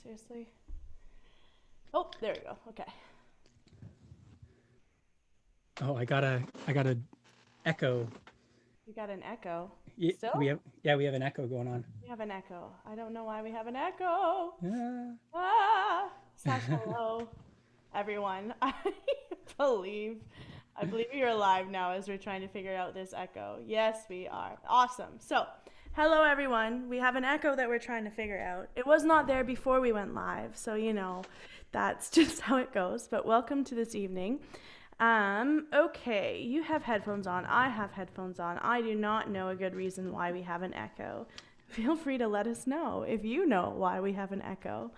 Seriously? Oh, there we go. Okay. Oh, I got a echo. We got an echo. Yeah, Still? we have an echo going on. We have an echo. I don't know why we have an echo. Ah. Ah! Slash hello, everyone. Believe, I believe you're alive now as we're trying to figure out this echo. Yes, we are. Awesome. So, hello, everyone. We have an echo that we're trying to figure out. It was not there before we went live, so that's just how it goes. But welcome to this evening. Okay, you have headphones on. I have headphones on. I do not know a good reason why we have an echo. Feel free to let us know if you know why we have an echo.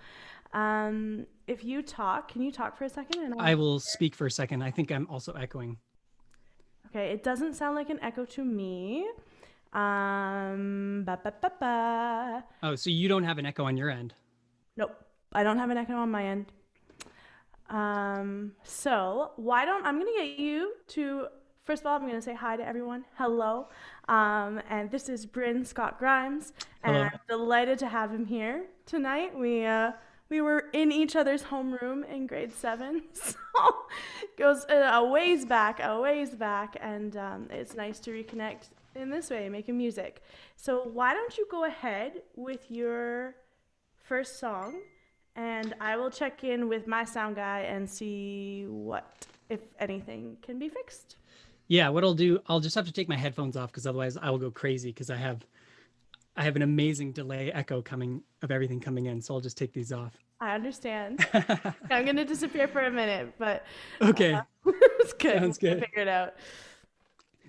If you talk, can you talk for a second? And I will speak for a second. I think I'm also echoing. Okay, it doesn't sound like an echo to me. Ba ba ba ba. Oh, so you don't have an echo on your end? Nope, I don't have an echo on my end. So why don't I'm gonna get you to first of all I'm gonna say hi to everyone. Hello. And this is Bryn Scott-Grimes, and Hello. I'm delighted to have him here tonight. We were in each other's homeroom in grade 7, so it goes a ways back, and it's nice to reconnect in this way, making music. So why don't you go ahead with your first song, and I will check in with my sound guy and see what, if anything, can be fixed. Yeah, what I'll do, I'll just have to take my headphones off because otherwise I will go crazy because I have an amazing delay echo coming of everything coming in. So I'll just take these off. I understand. I'm gonna disappear for a minute, but Okay, it's good. We'll sounds good. figure it out.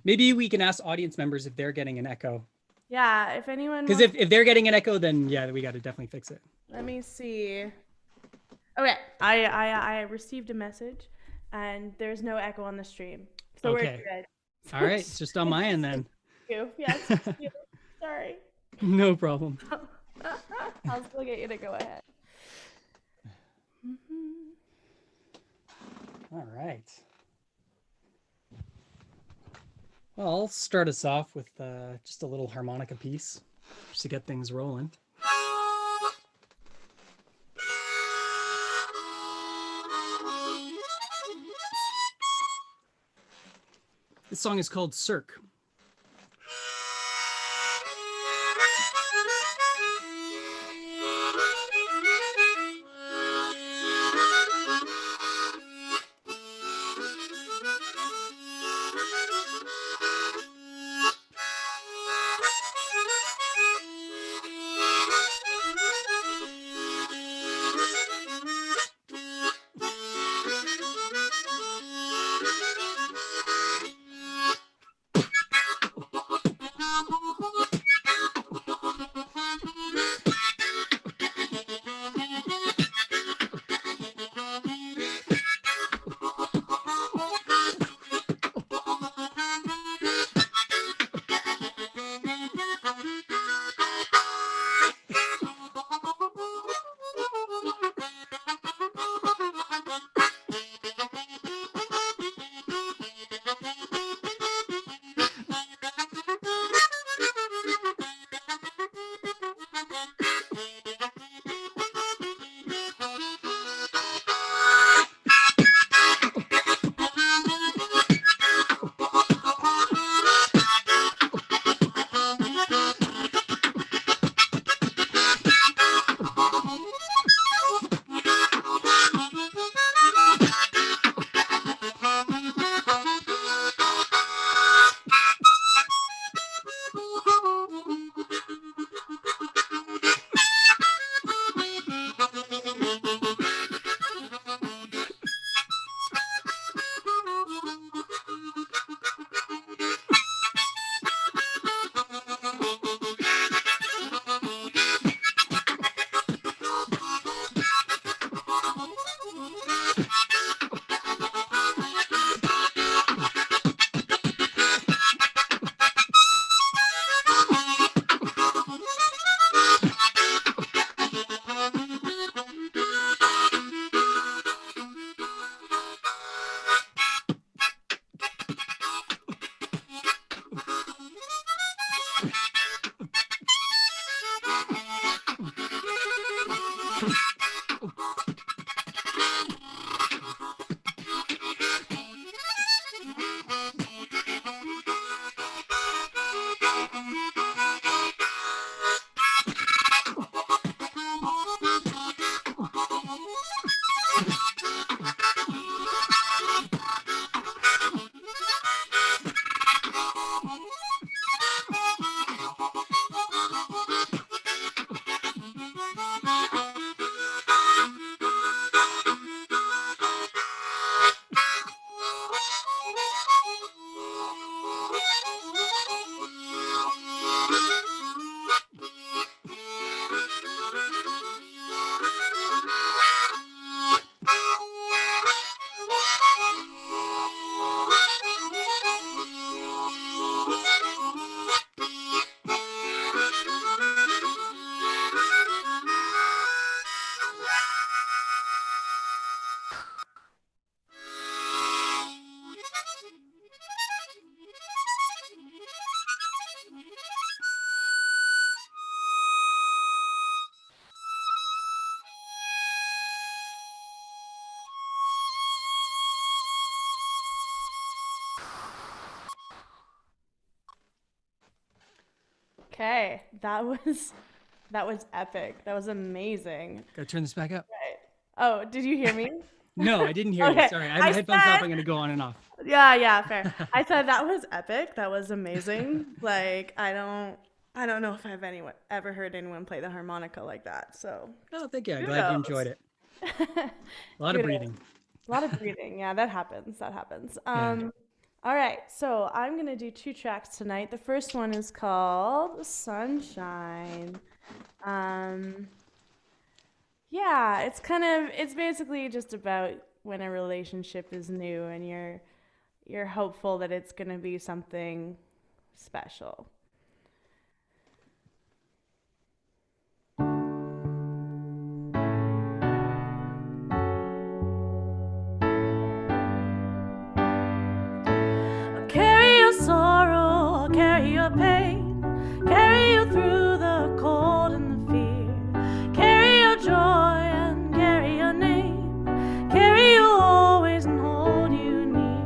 Maybe we can ask audience members if they're getting an echo. Yeah, if anyone Because wants, if they're getting an echo, then yeah, we got to definitely fix it. let me see. Okay, I received a message, and there's no echo on the stream, so we're Okay. good. All right. It's just on my end then. You, yes, it's you. Sorry. No problem. I'll still get you to go ahead. All right. Well, I'll start us off with just a little harmonica piece just to get things rolling. This song is called Cirque. Okay, that was epic. That was amazing. Gotta turn this back up. Right. Oh, did you hear me? No, I didn't hear you. Okay. Sorry. I have I my headphones off. said, I'm gonna go on and off. yeah, fair. I said that was epic. That was amazing. Like I don't know if ever heard anyone play the harmonica like that. So Oh, thank you. I'm glad you kudos. enjoyed it. A lot of Kudos. breathing. A lot of breathing. Yeah, that happens. That happens. Yeah. All right. So I'm gonna do two tracks tonight. The first one is called Sunshine. Um, yeah, it's basically just about when a relationship is new and you're hopeful that it's gonna be something special. I'll carry your sorrow, I'll carry your pain, carry you through the cold and the fear, carry your joy and carry your name, carry you always and hold you near.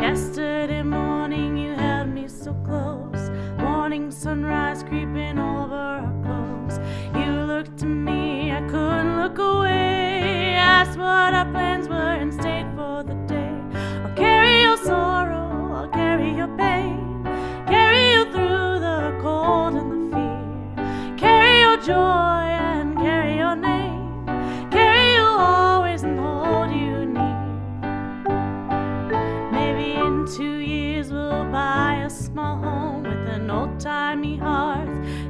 Yesterday morning you held me so close, morning sunrise creeping over our clothes. You looked at me, I couldn't look away, asked what our plans were and stayed for the day. I'll carry your sorrow, I'll carry your pain, carry you through the cold and the fear, carry your joy and carry your name, carry you always and hold you near. Maybe in 2 years we'll buy a small home with an old-timey hearth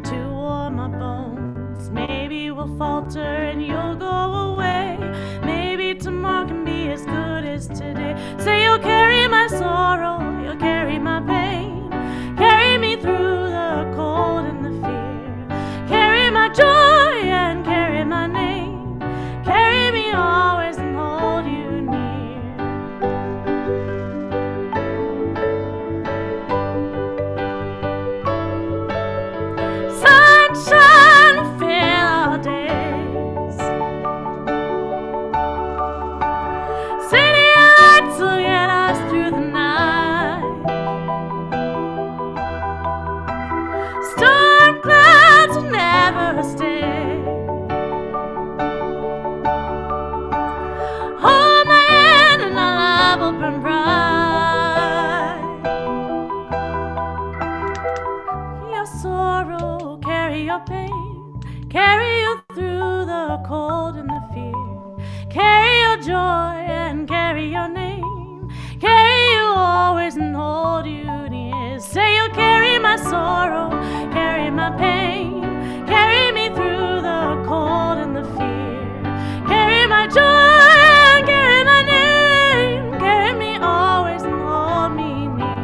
to warm our bones. Maybe we'll falter and you'll go away. Maybe tomorrow can be as good as today. Say you'll carry my sorrow, you'll carry my pain, carry me through the cold and the fear, carry my joy and carry my name, carry me always and hold you near. Sunshine will fill our days, city lights will get us through the night, storm clouds will never stay. Hold my hand and our love will burn bright. Your sorrow, carry your pain, carry you through the cold and the fear, carry your joy and carry your name, carry you always and hold you near. Say you'll carry my sorrow, carry my pain, carry me through the cold and the fear, carry my joy and carry my name, carry me always and hold me near.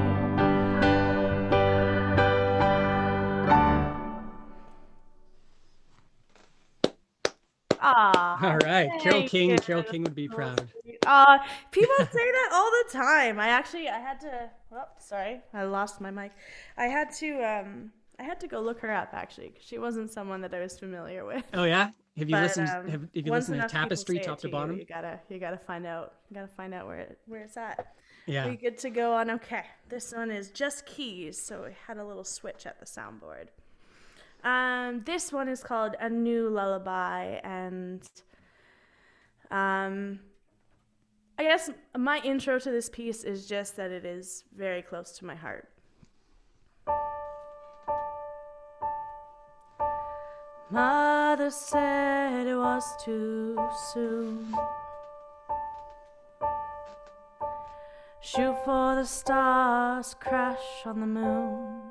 All right. Thank you. Carol King would be So proud. sweet. People say that all the time. I had to. Oh, sorry, I lost my mic. I had to go look her up actually, 'cause she wasn't someone that I was familiar with. Oh yeah? Have you But listened have you once listened to enough people Tapestry say it top to to you, bottom? you gotta find out. You gotta find out where it's at. Yeah. We good to go on. Okay, this one is just keys, so we had a little switch at the soundboard. This one is called A New Lullaby, and I guess my intro to this piece is just that it is very close to my heart. Mother said it was too soon. Shoot for the stars, crash on the moon.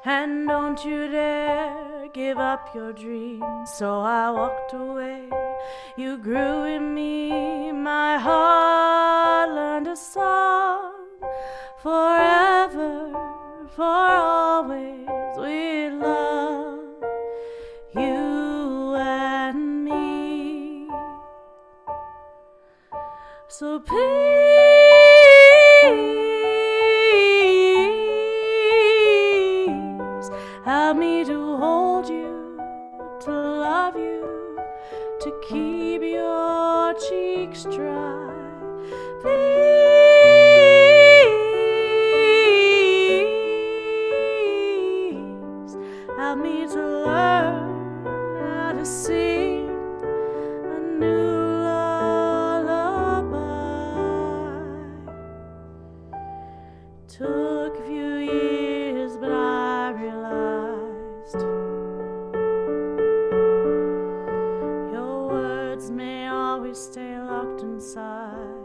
And don't you dare give up your dreams. So I walked away. You grew in me, my heart learned a song. Forever, for always, we love you and me. So please help me to hold you, to love you, to keep your cheeks dry. Please help me to learn how to sing a new lullaby. Took a few years, but I realized your words may always stay locked inside.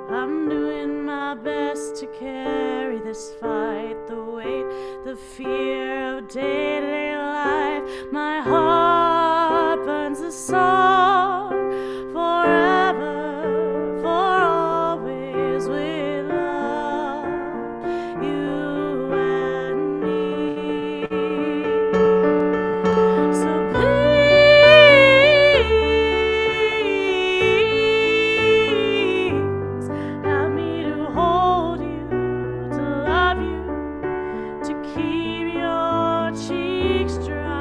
I'm doing my best to carry this fight, the weight, the fear of daily life. My heart burns a song forever, for always, with love, you and me. So please help me to hold you, to love you, to keep your cheeks dry.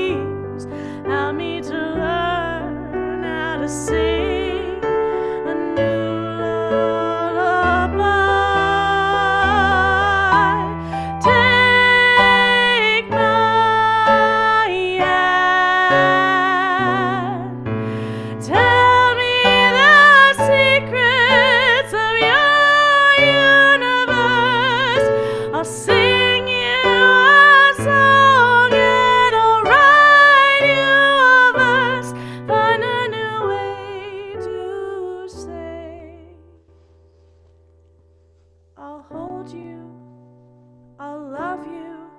Please help me to learn how to sing a new lullaby. Take my hand. Tell me the secrets of your universe. I'll sing you a song and I'll write you a verse. Find a new way to say. I'll hold you, I'll love you,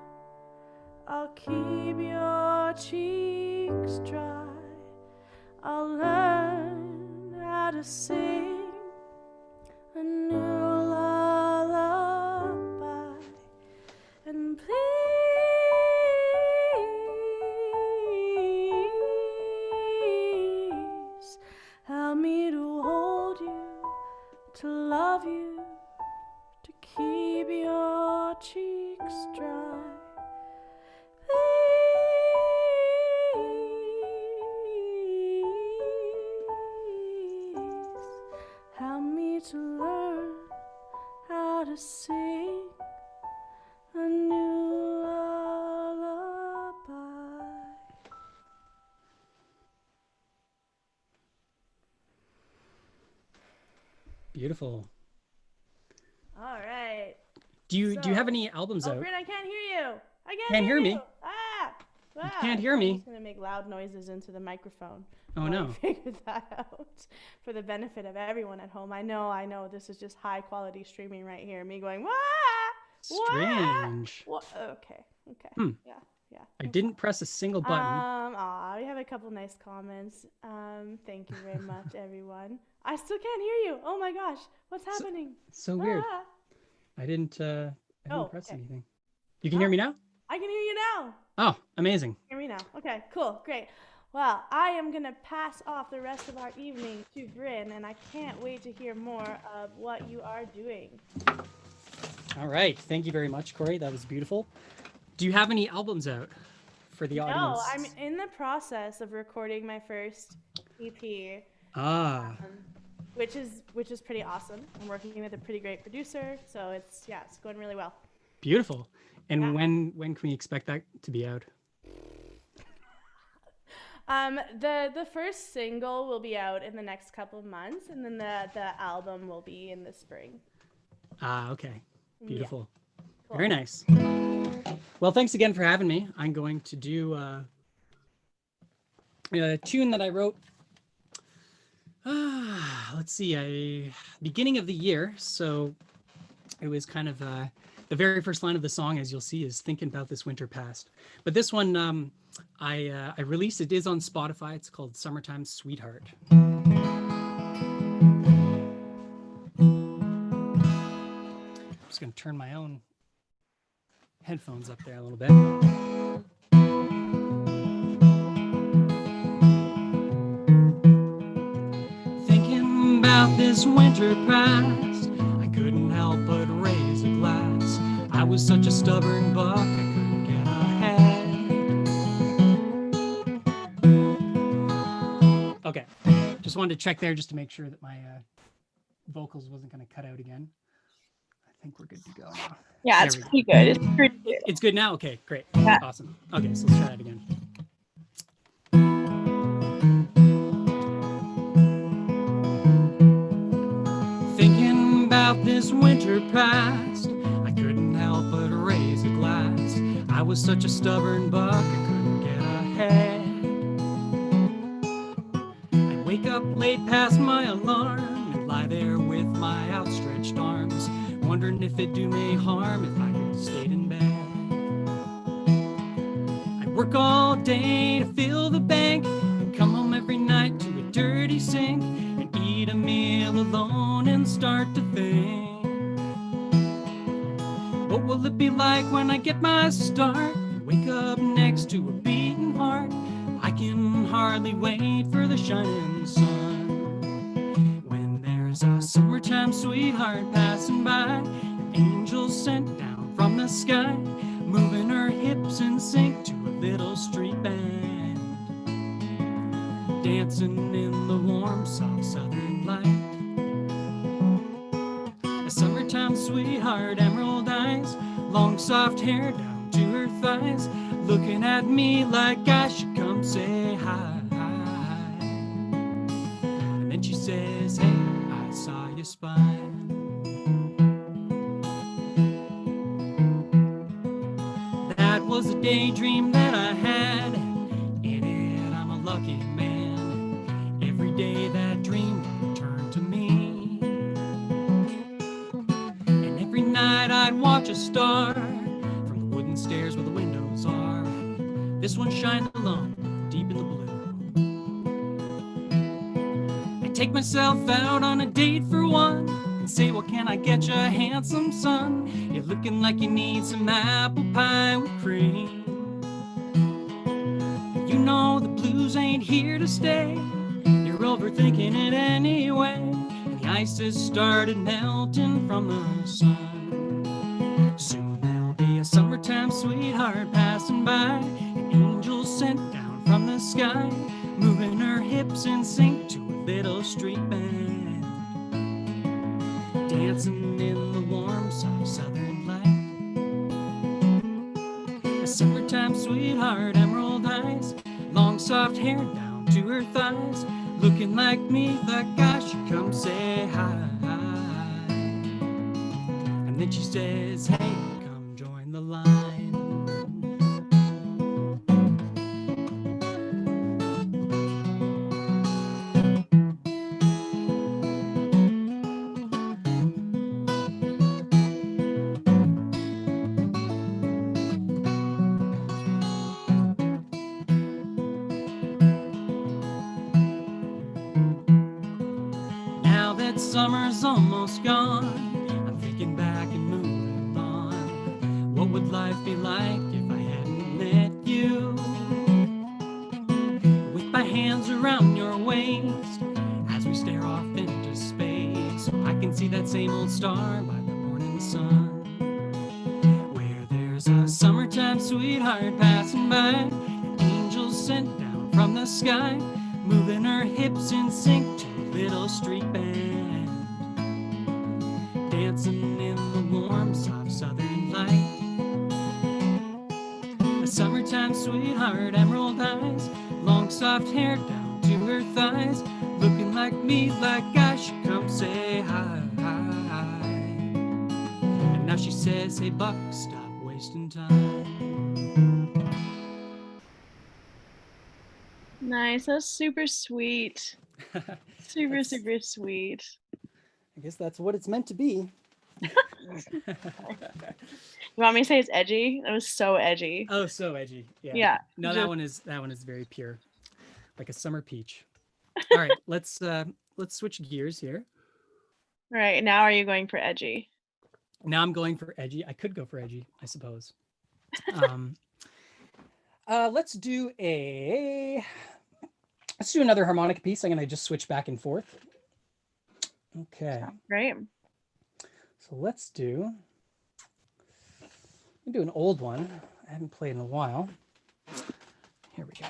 I'll keep your cheeks dry. I'll learn how to sing a new lullaby. And please help me to hold you, to love you, to keep your cheeks dry. Please help me to learn how to sing a new lullaby. Beautiful. All right. Do you have any albums Oh, out? Bryn, I can't hear you. I Can't hear me. you. Ah! You can't hear me. I'm just gonna make loud noises into the microphone. Oh, while no. you figure that out for the benefit of everyone at home. I know. This is just high quality streaming right here. Me going, wah! Strange. What? Okay. Yeah. I didn't press a single button. We have a couple nice comments. Thank you very much, everyone. I still can't hear you. Oh my gosh, what's happening? So weird. Ah. I didn't press okay. anything. You can hear me now? I can hear you now. Oh, amazing. Hear me now. Okay, cool, great. Well, I am going to pass off the rest of our evening to Bryn, and I can't wait to hear more of what you are doing. All right. Thank you very much, Corey. That was beautiful. Do you have any albums out for the audience? No, I'm in the process of recording my first EP. Which is pretty awesome. I'm working with a pretty great producer, so it's going really well. Beautiful. And when can we expect that to be out? The first single will be out in the next couple of months, and then the album will be in the spring. Okay. Beautiful. Yeah. Cool. Very nice. Well, thanks again for having me. I'm going to do a tune that I wrote. Let's see, beginning of the year. So it was kind of the very first line of the song, as you'll see, is thinking about this winter past. But this one, I released, it is on Spotify. It's called Summertime Sweetheart. I'm just going to turn my own headphones up there a little bit. Thinking about this winter past, I couldn't help but raise a glass. I was such a stubborn buck, I couldn't get ahead. Okay, Just wanted to check there just to make sure that my vocals wasn't going to cut out again. I think we're good to go now. Yeah, it's pretty good. It's good now? Okay, great. Yeah. Awesome. Okay, so let's try that again. Thinking about this winter past, I couldn't help but raise a glass. I was such a stubborn buck, I couldn't get ahead. I'd wake up late past my alarm and lie there with my outstretched arms, wondering if it'd do me harm if I could stayed in bed. I'd work all day to fill the bank and come home every night to a dirty sink and eat a meal alone and start to think, what will it be like when I get my start and wake up next to a beating heart? I can hardly wait for the shining sun. When there's a summertime sweetheart passing by, an angel sent down from the sky, moving her hips in sync to a little street band, dancing in the warm, soft southern light. A summertime sweetheart, emerald eyes, long soft hair down to her thighs, looking at me like I should come say hi. And then she says, hey, I saw your spine. That was a daydream that I had. In it, I'm a lucky man. Every day that dream returned to me. And every night I'd watch a star from the wooden stairs where the windows are. This one shined alone, deep in the blue. I take myself out on a date for one and say, well, can I get you a handsome son? You're looking like you need some apple pie with cream. You know the blues ain't here to stay. You're overthinking it anyway. And the ice has started melting from the sun. Soon there'll be a summertime sweetheart passing by, an angel sent down from the sky, moving her hips in sync to a little street band, dancing in the warm, soft southern light. A summertime sweetheart, emerald eyes, long soft hair down to her thighs, looking like me, like I should come say hi. And then she says, hey, come join the line. Now that summer's almost gone, I'm thinking back and moving on. What would life be like if I hadn't met you? With my hands around your waist, as we stare off into space, I can see that same old star by the morning sun. Where there's a summertime sweetheart passing by, an angel sent down from the sky, moving her hips in sync to a little street band, dancing in the warm, soft southern light. A summertime sweetheart, emerald eyes, long soft hair down to her thighs, looking like me, like I should come say hi. And now she says, hey buck, stop wasting time. Nice. That's super sweet. Super sweet. I guess that's what it's meant to be. You want me to say it's edgy? That was so edgy. Oh, so edgy. Yeah. Yeah. No, just- that one is very pure, like a summer peach. All right, let's switch gears here. All right. Now are you going for edgy? Now I'm going for edgy. I could go for edgy, I suppose. Let's do another harmonica piece. I'm gonna just switch back and forth. Okay. Great. So let's do an old one. I haven't played in a while. Here we go.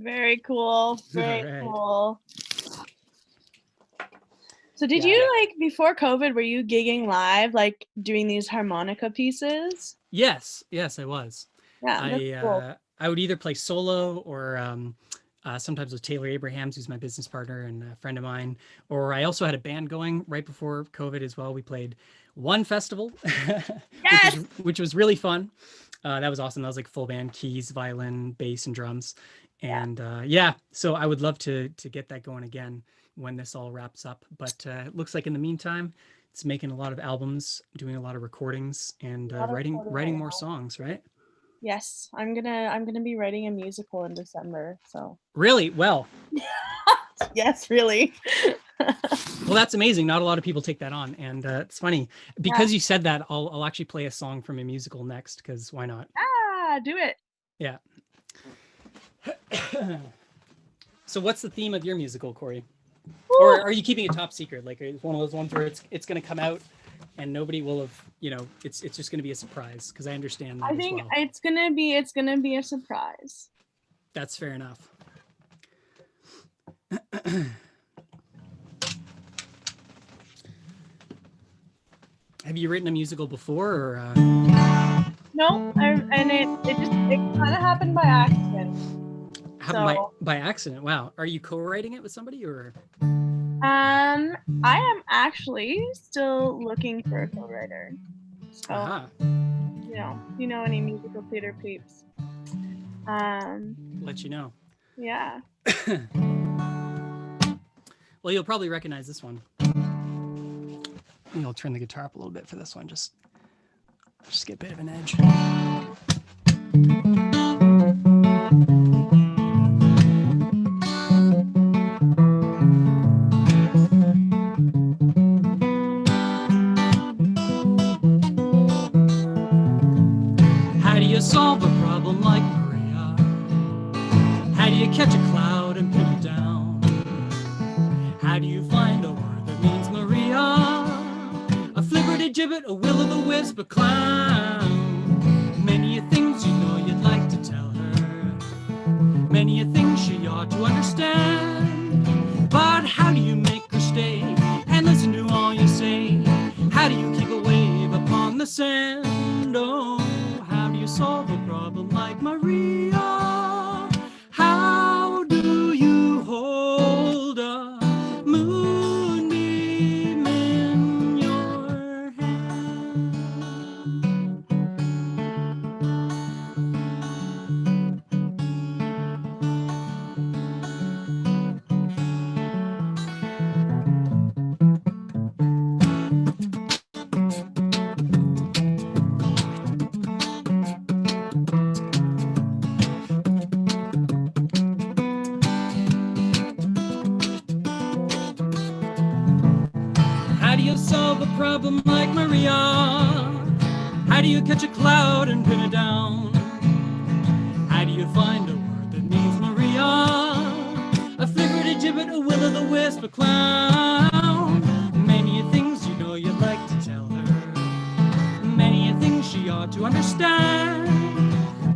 Very cool. Very All right. cool. So did Yeah. you like before COVID, were you gigging live, like doing these harmonica pieces? Yes, I was. Yeah, that's cool. I would either play solo or sometimes with Taylor Abrahams, who's my business partner and a friend of mine. Or I also had a band going right before COVID as well. We played one festival, Yes! which was really fun. That was awesome. That was like full band, keys, violin, bass, and drums. And so I would love to get that going again when this all wraps up. But it looks like in the meantime, it's making a lot of albums, doing a lot of recordings, and A lot of writing recording right more now. songs, right? Yes, I'm gonna be writing a musical in December. So Really? Well, yes, really. well, that's amazing. Not a lot of people take that on, and it's funny because you said that. I'll actually play a song from a musical next because why not? Do it. Yeah. So, what's the theme of your musical, Corey? Woo! Or are you keeping it top secret? Like it's one of those ones where it's going to come out and nobody will have, it's just going to be a surprise because I understand that I as think well. it's gonna be a surprise. That's fair enough. Have you written a musical before, or? No, it kind of happened by accident. By accident. Wow. Are you co-writing it with somebody, or? I am actually still looking for a co-writer. So, you know any musical theater peeps? Let you know. Yeah. Well, you'll probably recognize this one. I'll turn the guitar up a little bit for this one. Just get a bit of an edge. How do you solve a problem like Maria? How do you catch a cloud and pin it down? How do you find a word that means Maria? A flibberty-gibbet, a will-o'-the-wisp, a clown. Many a things you know you'd like to tell her. Many a things she ought to understand. But how do you make her stay and listen to all you say? How do you keep a wave upon the sand? Oh, how do you solve a problem like Maria? How do you hold a moonbeam in your hand? How do you solve a problem like Maria? How do you catch a cloud and pin it down? How do you find a word that means Maria? A flipper, a gibbet, a will-o'-the-wisp, a clown. Many things you know you'd like to tell her. Many things she ought to understand.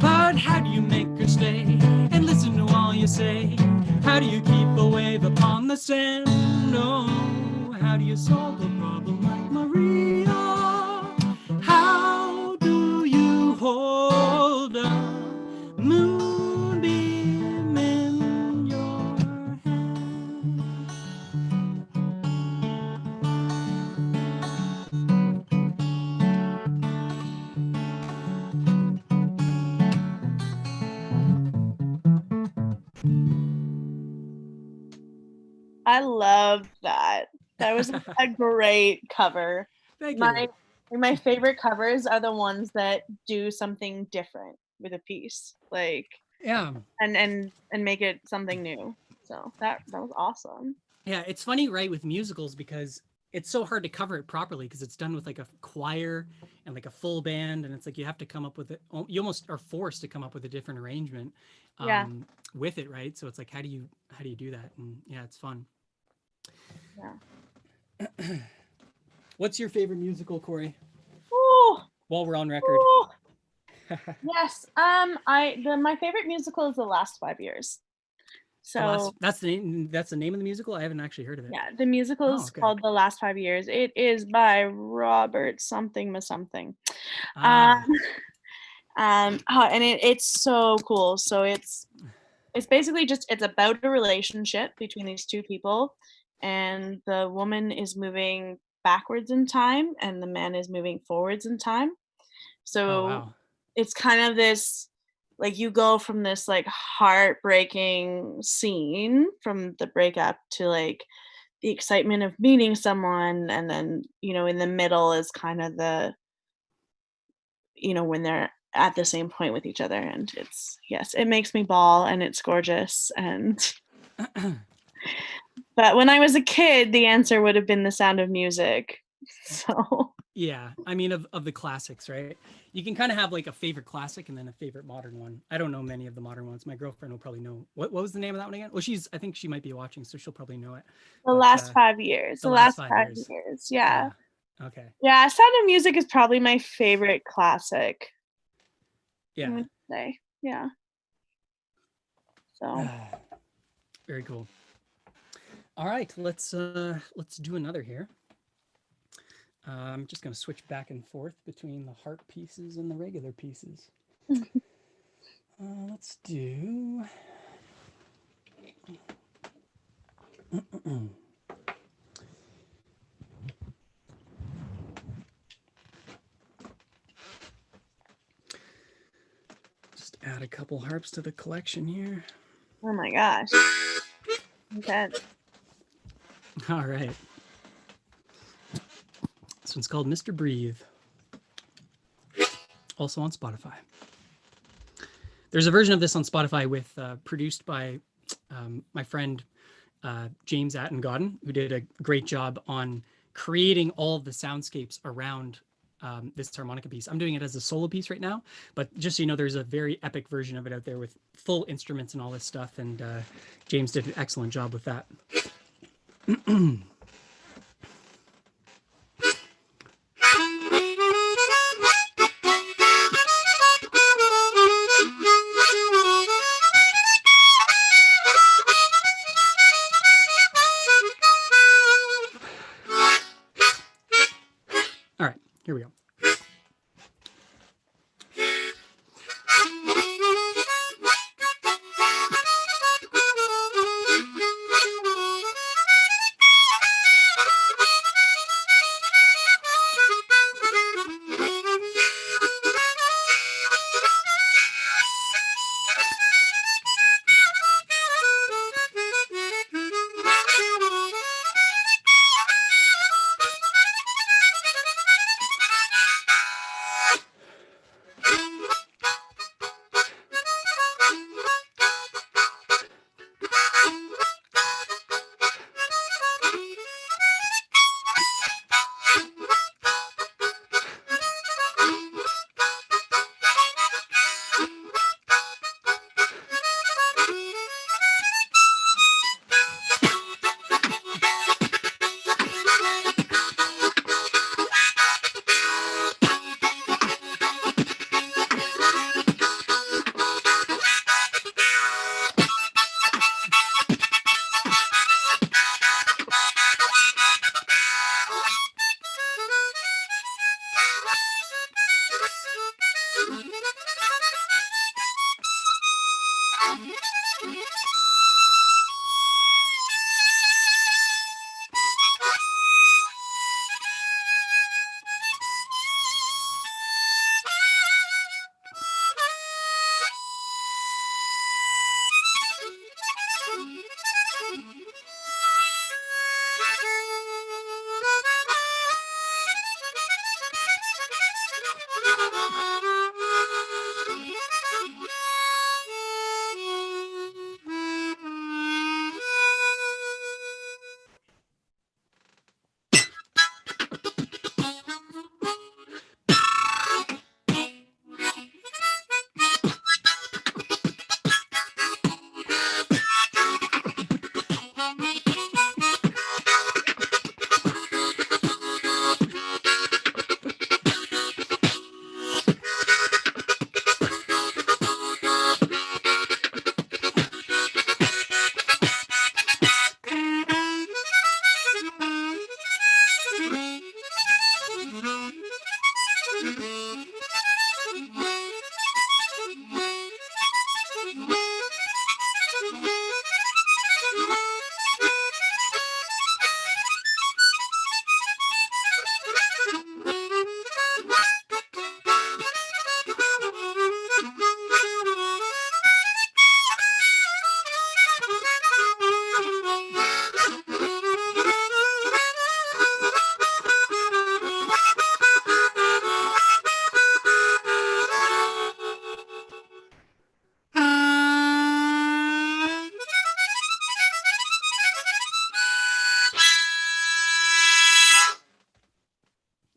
But how do you make her stay and listen to all you say? How do you keep a wave upon the sand? Oh, how do you solve a problem like Maria? How do you hold a moonbeam in your hand? I love that. That was a great cover. Thank you. My favorite covers are the ones that do something different with a piece, like Yeah. and make it something new. So that was awesome. Yeah, it's funny, right, with musicals because it's so hard to cover it properly because it's done with like a choir and like a full band, and it's like you have to come up with it. You almost are forced to come up with a different arrangement Yeah. with it, right? So it's like, how do you do that? And yeah, it's fun. Yeah. What's your favorite musical, Corey? Ooh. While we're on record. Yes. My favorite musical is The Last 5 Years. So that's the name of the musical? I haven't actually heard of it. Yeah, the musical is called The Last 5 Years. It is by Robert something. And it's so cool. So it's basically it's about a relationship between these two people, and the woman is moving backwards in time and the man is moving forwards in time. So it's kind of this, like, you go from this like heartbreaking scene from the breakup to like the excitement of meeting someone, and then in the middle is kind of the when they're at the same point with each other, and it makes me bawl, and it's gorgeous. And but when I was a kid, the answer would have been The Sound of Music. So yeah, I mean, of the classics, right? You can kind of have like a favorite classic and then a favorite modern one. I don't know many of the modern ones. My girlfriend will probably know. What was the name of that one again? Well, I think she might be watching, so she'll probably know it. The Last 5 Years. The last 5 years. Yeah. Okay. Yeah, Sound of Music is probably my favorite classic. Yeah. I would say. Yeah. So. Very cool. All right, let's do another here. I'm just going to switch back and forth between the harp pieces and the regular pieces. Let's do... Just add a couple harps to the collection here. Oh my gosh. Okay. All right. This one's called Mr. Breathe. Also on Spotify. There's a version of this on Spotify with produced by my friend James Attengodden, who did a great job on creating all of the soundscapes around this harmonica piece. I'm doing it as a solo piece right now, but just so you know, there's a very epic version of it out there with full instruments and all this stuff, and James did an excellent job with that. Here we go.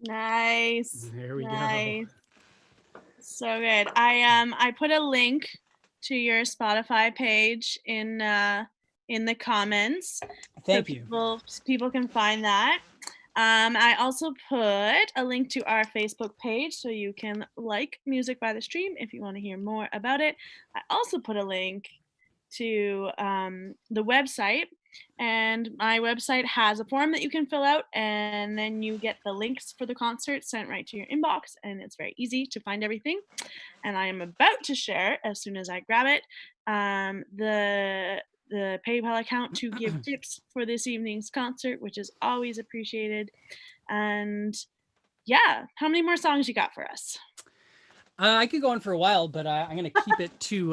Nice. There we Nice. go. So good. I put a link to your Spotify page in the comments. Thank so you. people can find that. I also put a link to our Facebook page so you can like Music by the Stream if you want to hear more about it. I also put a link to the website, and my website has a form that you can fill out, and then you get the links for the concert sent right to your inbox, and it's very easy to find everything. And I am about to share, as soon as I grab it, the PayPal account to give tips for this evening's concert, which is always appreciated. And yeah, how many more songs you got for us? I could go on for a while, but I'm going to keep it to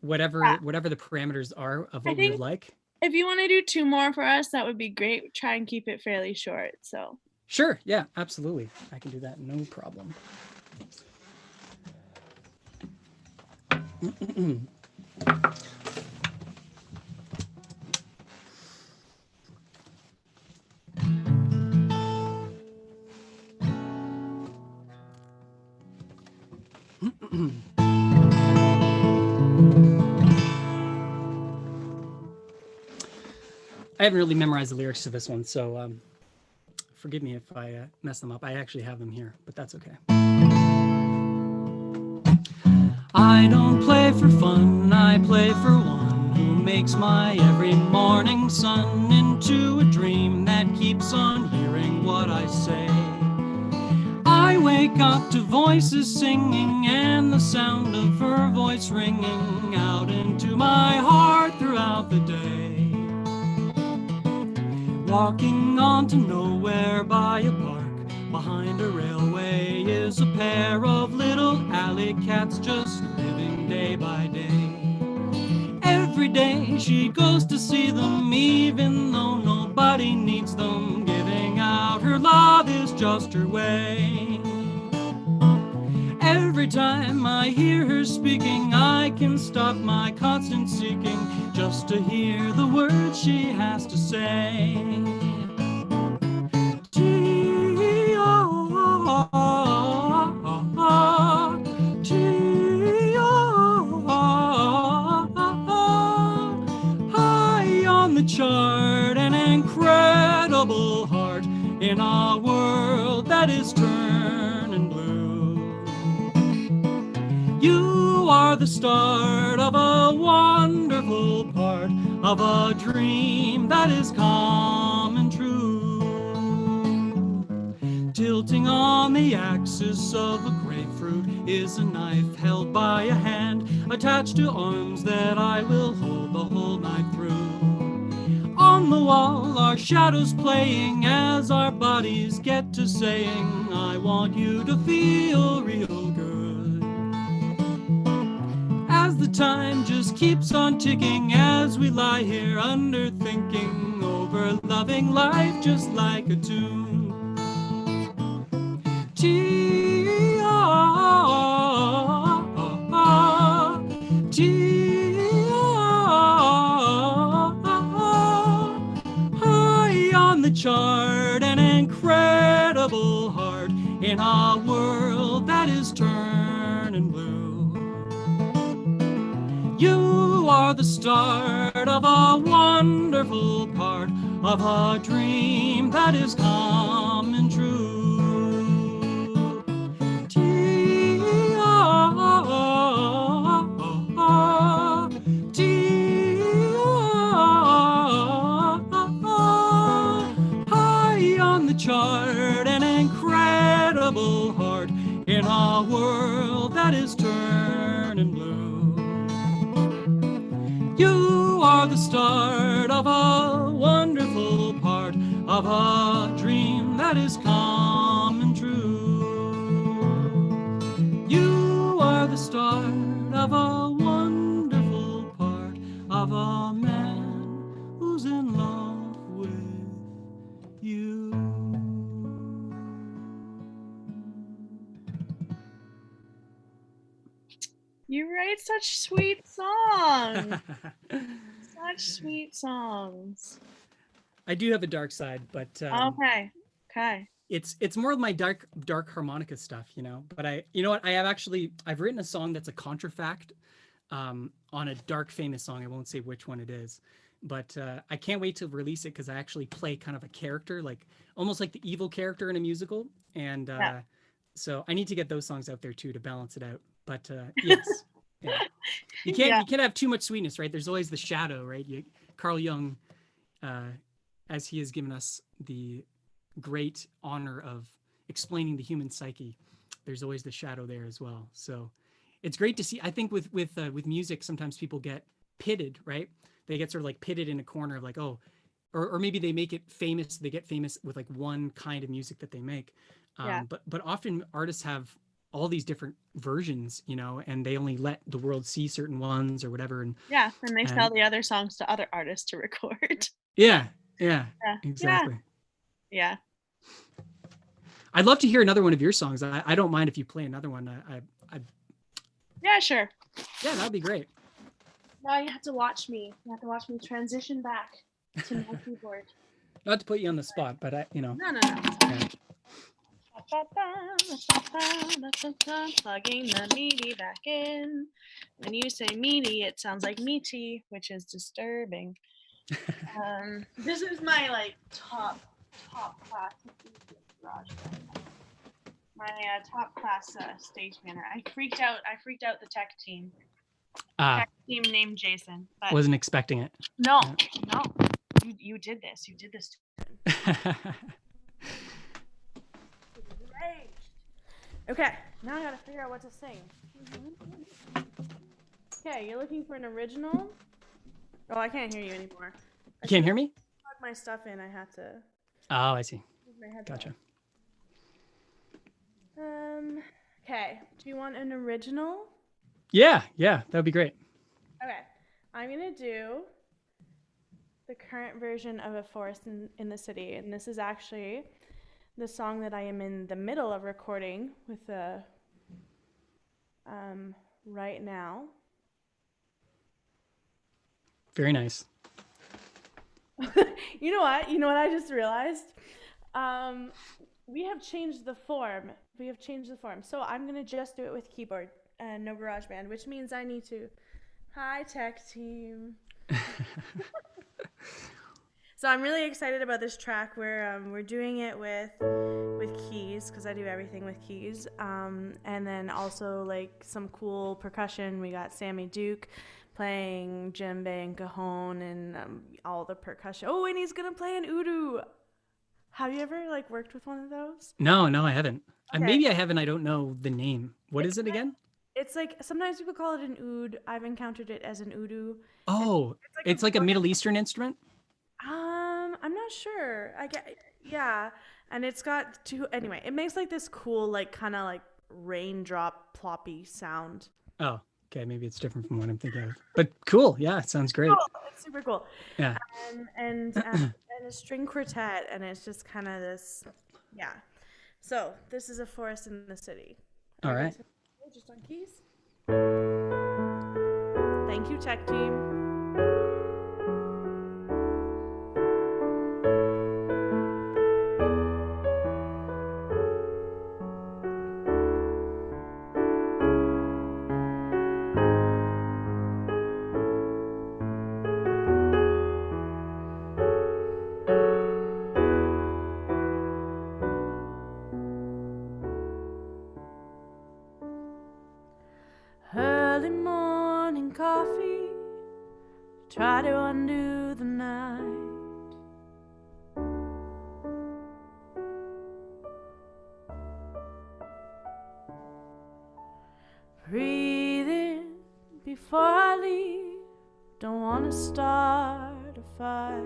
whatever the parameters are of what we would like. If you want to do 2 more for us, that would be great. Try and keep it fairly short. So sure, yeah, absolutely, I can do that, no problem. I haven't really memorized the lyrics to this one, so forgive me if I mess them up. I actually have them here, but that's okay. I don't play for fun, I play for one who makes my every morning sun into a dream that keeps on hearing what I say. I wake up to voices singing and the sound of her voice ringing out into my heart throughout the day. Walking on to nowhere by a park, behind a railway is a pair of little alley cats just living day by day. Every day she goes to see them, even though nobody needs them. Giving out her love is just her way. Every time I hear her speaking, I can stop my constant seeking just to hear the words she has to say. High on the chart, an incredible heart in a world that is turning blue. You are the start of a wonderful part of a dream that is coming true. Tilting on the axis of a grapefruit is a knife held by a hand, attached to arms that I will hold the whole night through. On the wall are shadows playing as our bodies get to saying, I want you to feel real good. As the time just keeps on ticking, as we lie here under thinking over loving life just like a tune. High on the chart, an incredible heart in a world that is turning blue. You are the start of a wonderful part of a dream that is coming true. High on the chart, an incredible heart in a world that is turning blue. You are the start of a wonderful part of a dream that is coming true. You are the start of a wonderful part of a man who's in love with you. You write such sweet songs. Such sweet songs. I do have a dark side, but Okay. it's more of my dark harmonica stuff, you know. But you know what? I've written a song that's a contrafact on a dark famous song. I won't say which one it is, but I can't wait to release it because I actually play kind of a character, like almost like the evil character in a musical, and so I need to get those songs out there too to balance it out. But yes, yeah. You can't have too much sweetness, right? There's always the shadow, right? Carl Jung, as he has given us the great honor of explaining the human psyche, there's always the shadow there as well. So it's great to see. I think with music, sometimes people get pitted, right? They get sort of like pitted in a corner of like, oh, or maybe they make it famous. They get famous with like one kind of music that they make. But often artists have all these different versions, you know, and they only let the world see certain ones or whatever. And they sell the other songs to other artists to record. Yeah, exactly. Yeah. I'd love to hear another one of your songs. I don't mind if you play another one. Yeah, sure. Yeah, that'd be great. Now you have to watch me. You have to watch me transition back to my keyboard. Not to put you on the spot, but No. Yeah. Plugging the meaty back in. When you say meaty, it sounds like meaty, which is disturbing. This is my like top class my top class stage manner. I freaked out the tech team. Tech team named Jason. But wasn't expecting it. No. You did this. You did this. Okay, now I gotta figure out what to sing. Okay, you're looking for an original? Oh, I can't hear you anymore. You can't hear me? Plug my stuff in. I had to. Oh, I see. Move my headphones. Gotcha. Okay. Do you want an original? Yeah, that would be great. Okay. I'm gonna do the current version of A Forest in the City, and this is actually the song that I am in the middle of recording with right now. Very nice. You know what? You know what I just realized? We have changed the form. So I'm gonna just do it with keyboard and no GarageBand, which means I need to. Hi, tech team. So I'm really excited about this track. We're doing it with keys because I do everything with keys, and then also like some cool percussion. We got Sammy Duke playing djembe and cajon and all the percussion. Oh, and he's gonna play an udu. Have you ever like worked with one of those? No, I haven't. Okay. Maybe I haven't. I don't know the name. What is it again? It's like sometimes people call it an oud. I've encountered it as an udu. Oh, it's like a Middle Eastern instrument? I'm not sure. Yeah, and it's got two. Anyway, it makes like this cool, like kind of like raindrop ploppy sound. Oh, okay. Maybe it's different from what I'm thinking of. But cool. Yeah, it sounds great. Oh, it's super cool. Yeah. And a string quartet, and it's just kind of this. Yeah. So this is A Forest in the City. All right. Just on keys. Thank you, tech team. Early morning coffee, try to undo the night. Breathe in before I leave, don't want to start a fight.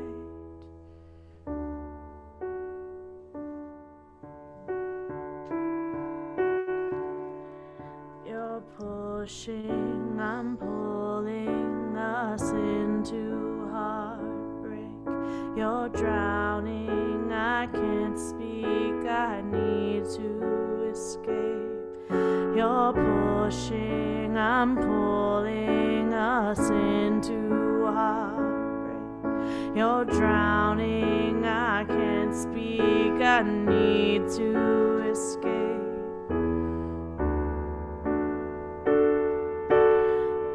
You're pushing, I'm pulling us into heartbreak. You're drowning, I can't speak, I need to escape. You're pushing, I'm pulling us into heartbreak. You're drowning, I can't speak, I need to escape.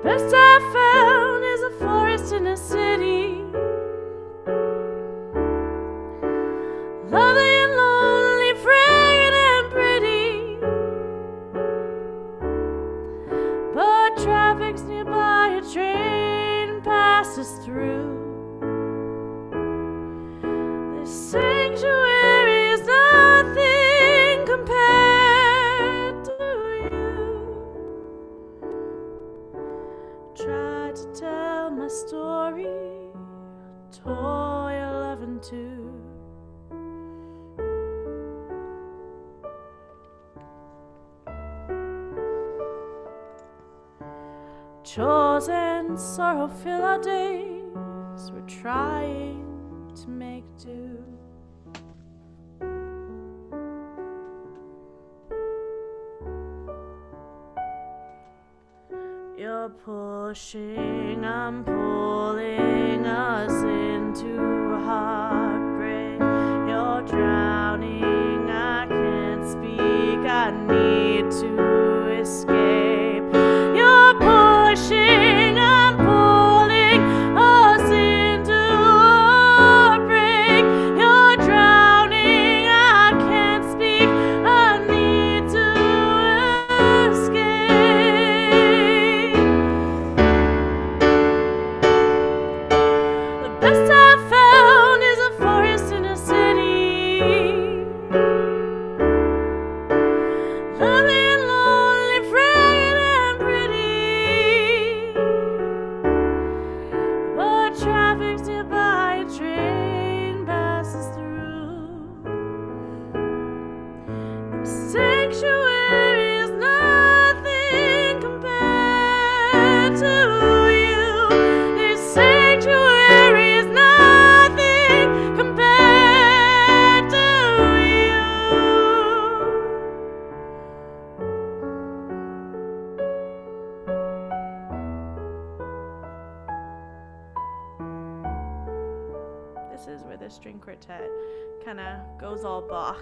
Best I found is a forest in a city. Lovely and lonely, fragrant and pretty. But traffic's nearby, a train passes through. This sanctuary is nothing compared to you. Tried to tell my story, tore your love in two. Chores and sorrow fill our days, we're trying to make do. You're pushing, I'm pulling us into heartbreak. You're drowning, I can't speak, I need to escape. You're pushing, I'm pulling us into heartbreak. You're drowning, I can't speak, I need to escape. The best I found is a forest in a city. Sanctuary is nothing compared to you. This sanctuary is nothing compared to you. This is where the string quartet kind of goes all Bach.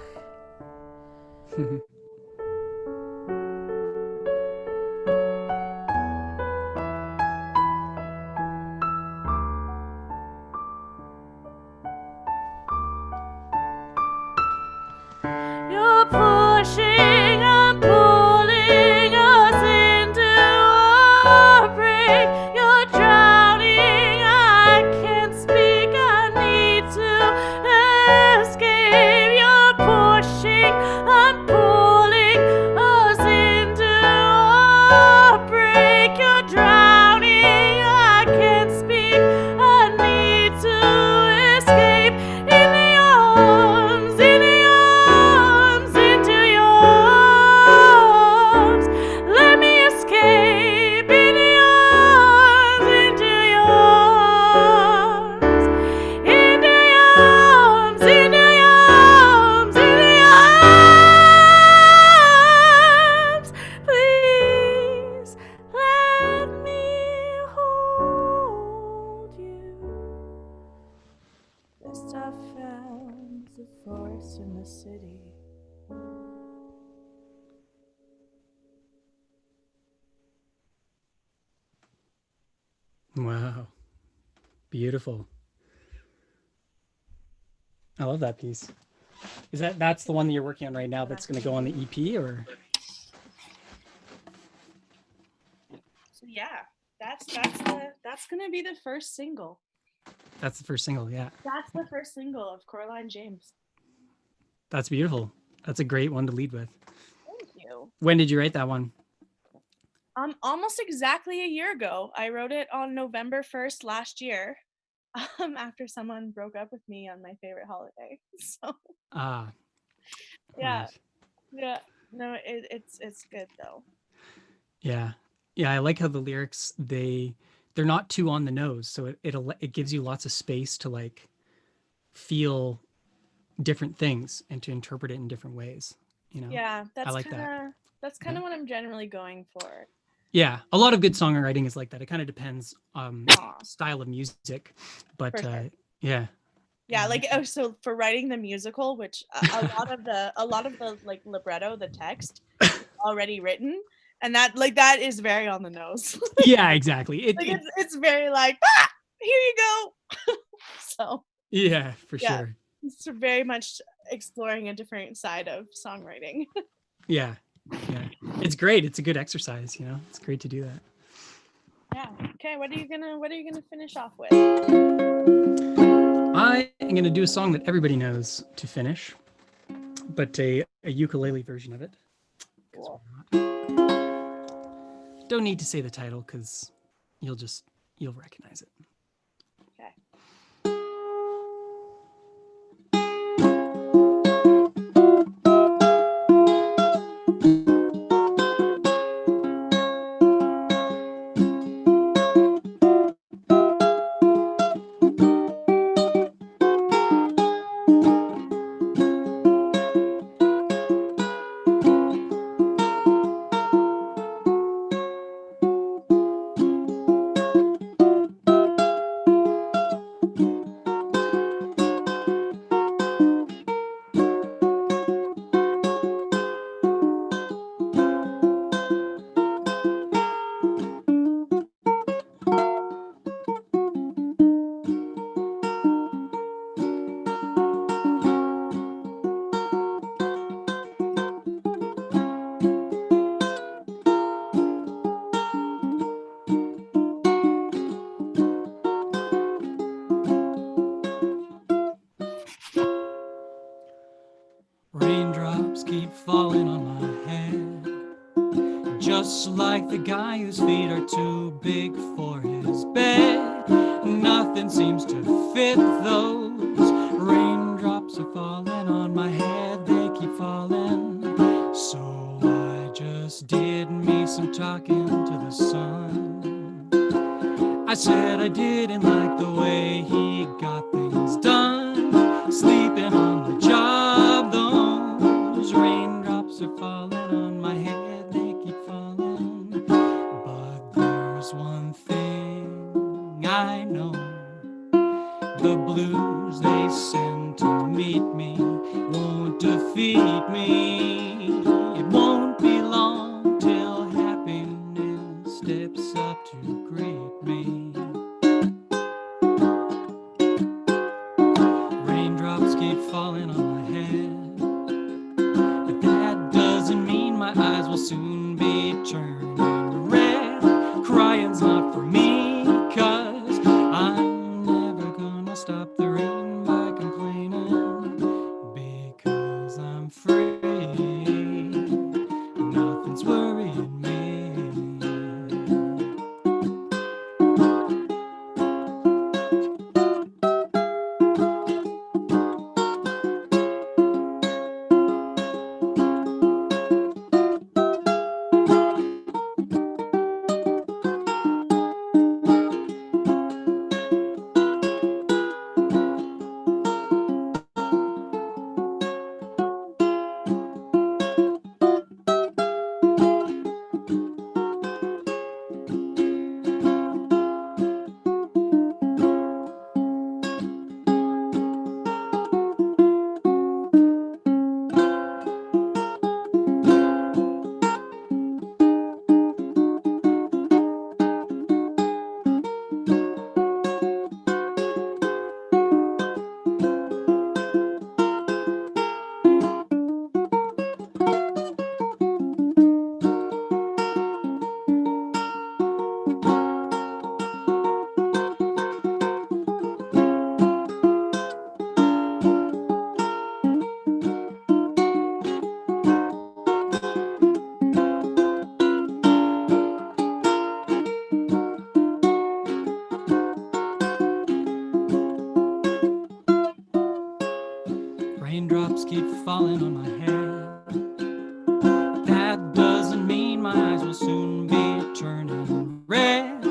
You're pushing and pulling us into a break. You're drowning, I can't speak, I need to escape. You're pushing and pulling us into a break. You're drowning, I can't speak, I need to escape. In the arms, into your arms. Let me escape in the arms, into your arms. Into your arms, into your arms, into your arms. Please let me hold you. Best I found the forest in the city. Wow. Beautiful. I love that piece. That's the one that you're working on right now that's going to go on the EP, or? So yeah, that's gonna be the first single. That's the first single, yeah. That's the first single of Coraline James. That's beautiful. That's a great one to lead with. Thank you. When did you write that one? Almost exactly a year ago. I wrote it on November 1st last year, after someone broke up with me on my favorite holiday. So Ah. yeah, Right. yeah. No, it's good though. Yeah. Yeah, I like how the lyrics, they're not too on the nose, so it gives you lots of space to like feel different things and to interpret it in different ways, you know. Yeah, I like that. that's kind of what I'm generally going for. Yeah, a lot of good songwriting is like that. It kind of depends Aw, style of music, but for sure. yeah. Yeah, like so for writing the musical, which a lot of the like libretto, the text already written, and that is very on the nose. Yeah, exactly. Like it's very like, here you go. So yeah, for yeah, sure. it's very much exploring a different side of songwriting. Yeah. Yeah. It's great. It's a good exercise, you know. It's great to do that. Yeah. Okay, what are you gonna finish off with? I am gonna do a song that everybody knows to finish, but a ukulele version of it. Cool. Don't need to say the title because you'll recognize it. Okay. Raindrops keep falling on my head, just like the guy whose feet are too big for his bed. Nothing seems to fit those. Raindrops are falling on my head, they keep falling. just did me some talking to the sun. I said I didn't like the way he got things done. Sleeping on the job, those raindrops are falling on my head, they keep falling. But there's one thing I know, the blues they send to meet me won't defeat me. It won't be long till happiness steps up to greet me. Raindrops keep falling on my head, but that doesn't mean my eyes will soon be turning red. Crying's not for me, 'cause I'm never gonna stop the rain by complaining, because I'm free. Nothing's worrying me. Raindrops keep falling on my head. That doesn't mean my eyes will soon be turning red.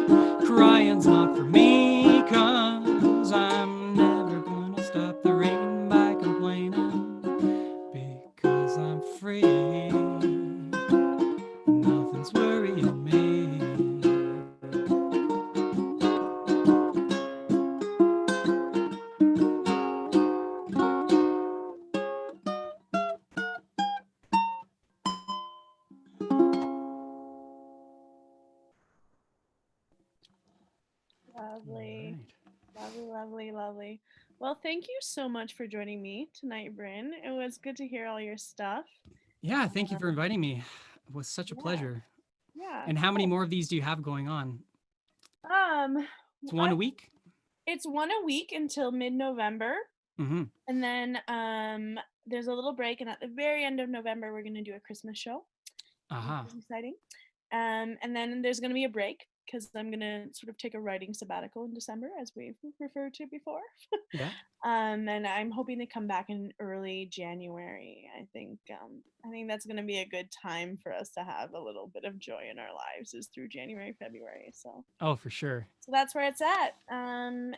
Crying's not for me, 'cause I'm never gonna stop the rain by complaining, because I'm free. Nothing's worrying me. Lovely. All right. Lovely, lovely, lovely. Well, thank you so much for joining me tonight, Bryn. It was good to hear all your stuff. Yeah, thank you for inviting me. It was such a Yeah, pleasure. yeah. And how many Cool. more of these do you have going on? Um, It's one a I, week? it's one a week until mid-November, Mm-hmm. and then there's a little break, and at the very end of November, we're gonna do a Christmas show, which Aha. is exciting. And then there's gonna be a break because I'm gonna sort of take a writing sabbatical in December, as we've referred to before. Yeah. And I'm hoping to come back in early January. I think that's going to be a good time for us to have a little bit of joy in our lives is through January, February. Oh, for sure. So that's where it's at. And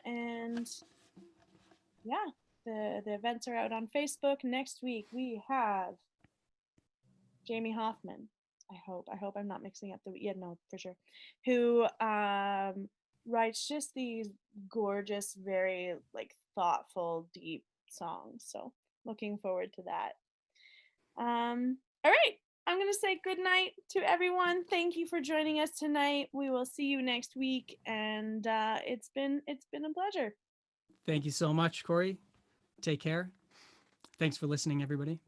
yeah, the events are out on Facebook. Next week we have Jamie Hoffman. I hope I'm not mixing up the yeah, no, for sure. Who writes just these gorgeous, very like thoughtful, deep songs. So looking forward to that. All right. I'm gonna say good night to everyone. Thank you for joining us tonight. We will see you next week, and it's been a pleasure. Thank you so much, Corey. Take care. Thanks for listening, everybody.